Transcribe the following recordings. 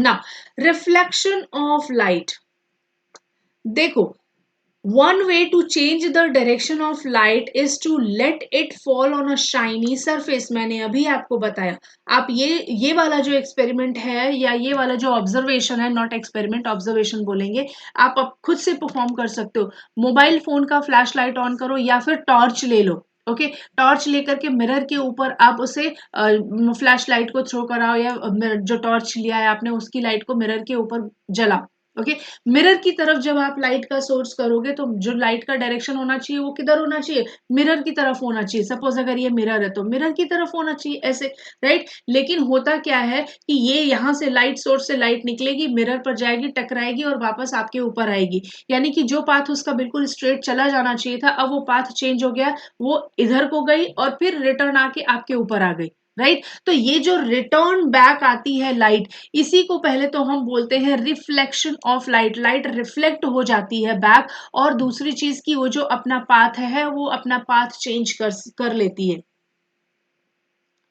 ना, reflection of light, देखो, one way to change the direction of light is to let it fall on a shiny surface. मैंने अभी आपको बताया, आप ये वाला जो एक्सपेरिमेंट है या ये वाला जो ऑब्जर्वेशन है, नॉट एक्सपेरिमेंट, ऑब्जर्वेशन बोलेंगे, आप खुद से परफॉर्म कर सकते हो। मोबाइल फोन का फ्लैश लाइट ऑन करो या फिर टॉर्च ले लो, ओके, टॉर्च लेकर के मिरर के ऊपर आप उसे फ्लैश लाइट को थ्रो कराओ या जो टॉर्च लिया है आपने उसकी लाइट को मिरर के ऊपर जलाओ, ओके। मिरर की तरफ जब आप लाइट का सोर्स करोगे तो जो लाइट का डायरेक्शन होना चाहिए वो किधर होना चाहिए, मिरर की तरफ होना चाहिए। सपोज अगर ये मिरर है तो मिरर की तरफ होना चाहिए, ऐसे, राइट। लेकिन होता क्या है कि ये यहाँ से लाइट सोर्स से लाइट निकलेगी, मिरर पर जाएगी, टकराएगी और वापस आपके ऊपर आएगी, यानी कि जो पाथ उसका बिल्कुल स्ट्रेट चला जाना चाहिए था, अब वो पाथ चेंज हो गया, वो इधर को गई और फिर रिटर्न आके आपके ऊपर आ गई, राइट। तो ये जो रिटर्न बैक आती है लाइट, इसी को पहले तो हम बोलते हैं reflection of light. Light reflect हो जाती है बैक, और दूसरी चीज की वो जो अपना पाथ है वो अपना पाथ चेंज कर लेती है,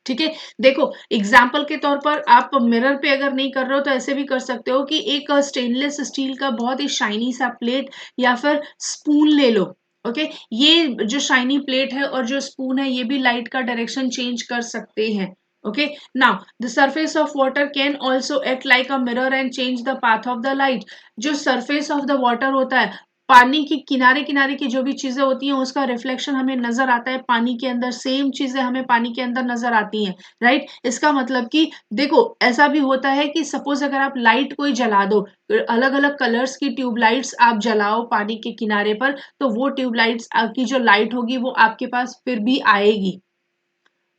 ठीक है। देखो, एग्जाम्पल के तौर पर आप मिरर पे अगर नहीं कर रहे हो तो ऐसे भी कर सकते हो कि एक स्टेनलेस स्टील का बहुत ही शाइनी सा प्लेट या फिर स्पून ले लो, ओके। ये जो शाइनी प्लेट है और जो स्पून है ये भी लाइट का डायरेक्शन चेंज कर सकते हैं, okay. Now the surface of water can also act like a mirror and change the path of the light. जो सरफेस ऑफ द वाटर होता है, पानी की किनारे किनारे की जो भी चीजें होती हैं उसका रिफ्लेक्शन हमें नजर आता है पानी के अंदर, सेम चीजें हमें पानी के अंदर नजर आती हैं, राइट। इसका मतलब कि देखो, ऐसा भी होता है कि सपोज अगर आप लाइट कोई जला दो, अलग अलग कलर्स की ट्यूबलाइट्स आप जलाओ पानी के किनारे पर, तो वो ट्यूबलाइट्स की जो लाइट होगी वो आपके पास फिर भी आएगी,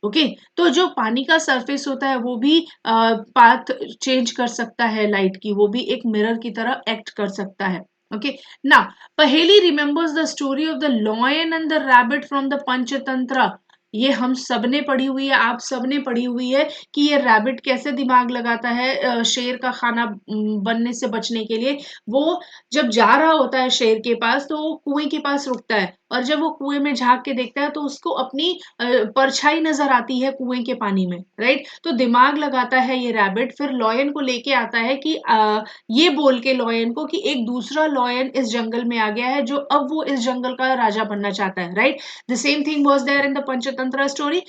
ओके। तो जो पानी का सरफेस होता है वो भी पाथ चेंज कर सकता है लाइट की, वो भी एक मिरर की तरह एक्ट कर सकता है, ओके। ना, पहेली remembers the story of the lion and the rabbit from the Panchatantra. ये हम सबने पढ़ी हुई है, आप सबने पढ़ी हुई है कि ये रैबिट कैसे दिमाग लगाता है शेर का खाना बनने से बचने के लिए। वो जब जा रहा होता है शेर के पास तो वो कुएं के पास रुकता है, और जब वो कुएं में झांक के देखता है तो उसको अपनी परछाई नजर आती है कुएं के पानी में, राइट। तो दिमाग लगाता है ये रैबिट, फिर लॉयन को लेके आता है कि ये बोल के लॉयन को कि एक दूसरा लॉयन इस जंगल में आ गया है जो अब वो इस जंगल का राजा बनना चाहता है, right. The same thing was there in the Panchatantra story.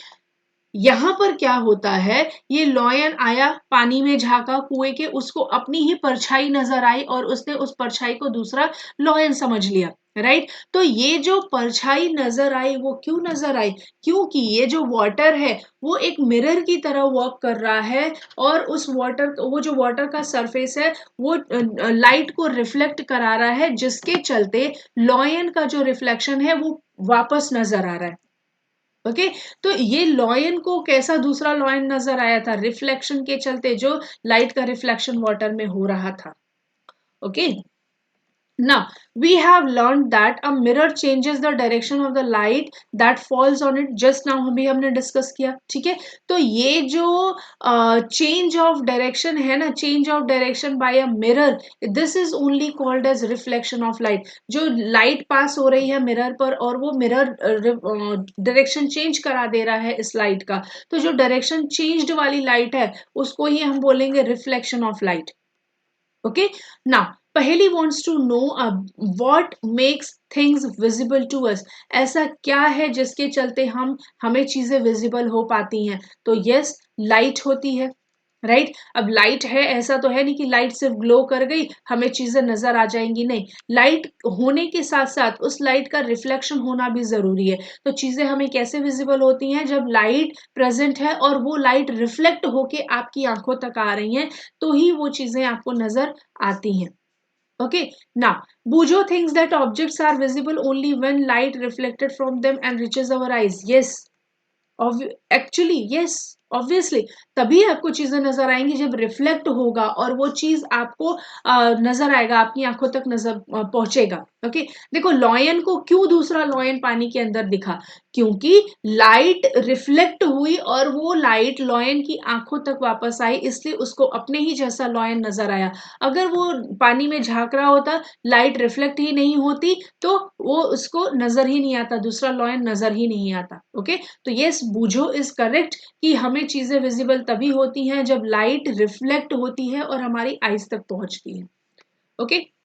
यहाँ पर क्या होता है, ये लॉयन आया, पानी में झांका कुएं के, उसको अपनी ही परछाई नजर आई और उसने उस परछाई को दूसरा लॉयन समझ लिया, राइट। तो ये जो परछाई नजर आई वो क्यों नजर आई, क्योंकि ये जो वाटर है वो एक मिरर की तरह वर्क कर रहा है, और उस वाटर, वो जो वाटर का सरफेस है वो लाइट को रिफ्लेक्ट करा रहा है, जिसके चलते लॉयन का जो रिफ्लेक्शन है वो वापस नजर आ रहा है, ओके। तो ये लॉयन को कैसा दूसरा लॉयन नजर आया था, रिफ्लेक्शन के चलते, जो लाइट का रिफ्लेक्शन वाटर में हो रहा था, okay. Now, we have learned that a mirror changes the direction of the light that falls on it. Just now अभी हमने डिस्कस किया, ठीक है। तो ये जो चेंज ऑफ डायरेक्शन है ना, change of direction by a mirror, this is only called as reflection of light. जो लाइट पास हो रही है मिरर पर और वो मिरर डायरेक्शन चेंज करा दे रहा है इस लाइट का, तो जो डायरेक्शन चेंज्ड वाली लाइट है उसको ही हम बोलेंगे reflection of light, okay. Now पहेली wants to know what makes things visible to us। ऐसा क्या है जिसके चलते हमें चीजें विजिबल हो पाती हैं, तो यस, लाइट होती है, राइट। अब लाइट है, ऐसा तो है नहीं कि लाइट सिर्फ ग्लो कर गई हमें चीजें नजर आ जाएंगी, नहीं, लाइट होने के साथ साथ उस लाइट का रिफ्लेक्शन होना भी जरूरी है। तो चीजें हमें कैसे विजिबल होती हैं, जब लाइट प्रेजेंट है और वो लाइट रिफ्लेक्ट होके आपकी आंखों तक आ रही हैं, तो ही वो चीजें आपको नजर आती हैं, okay. Now Bujo thinks that objects are visible only when light reflected from them and reaches our eyes। yes, actually yes, obviously, तभी आपको चीजें नजर आएंगी जब रिफ्लेक्ट होगा और वो चीज आपको नजर आएगा, आपकी आंखों तक नजर पहुंचेगा, ओके। देखो, लॉयन को क्यों दूसरा लॉयन पानी के अंदर दिखा, क्योंकि लाइट रिफ्लेक्ट हुई और वो लाइट लॉयन की आंखों तक वापस आई, इसलिए उसको अपने ही जैसा लॉयन नजर आया। अगर वो पानी में झांक रहा होता, लाइट रिफ्लेक्ट ही नहीं होती, तो वो उसको नजर ही नहीं आता, दूसरा लॉयन नजर ही नहीं आता, ओके। तो यस, बूझो इज करेक्ट कि हमें हमें चीजें विजिबल तभी होती हैं जब लाइट रिफ्लेक्ट होती है और हमारी आईज तक पहुंचती है। ओके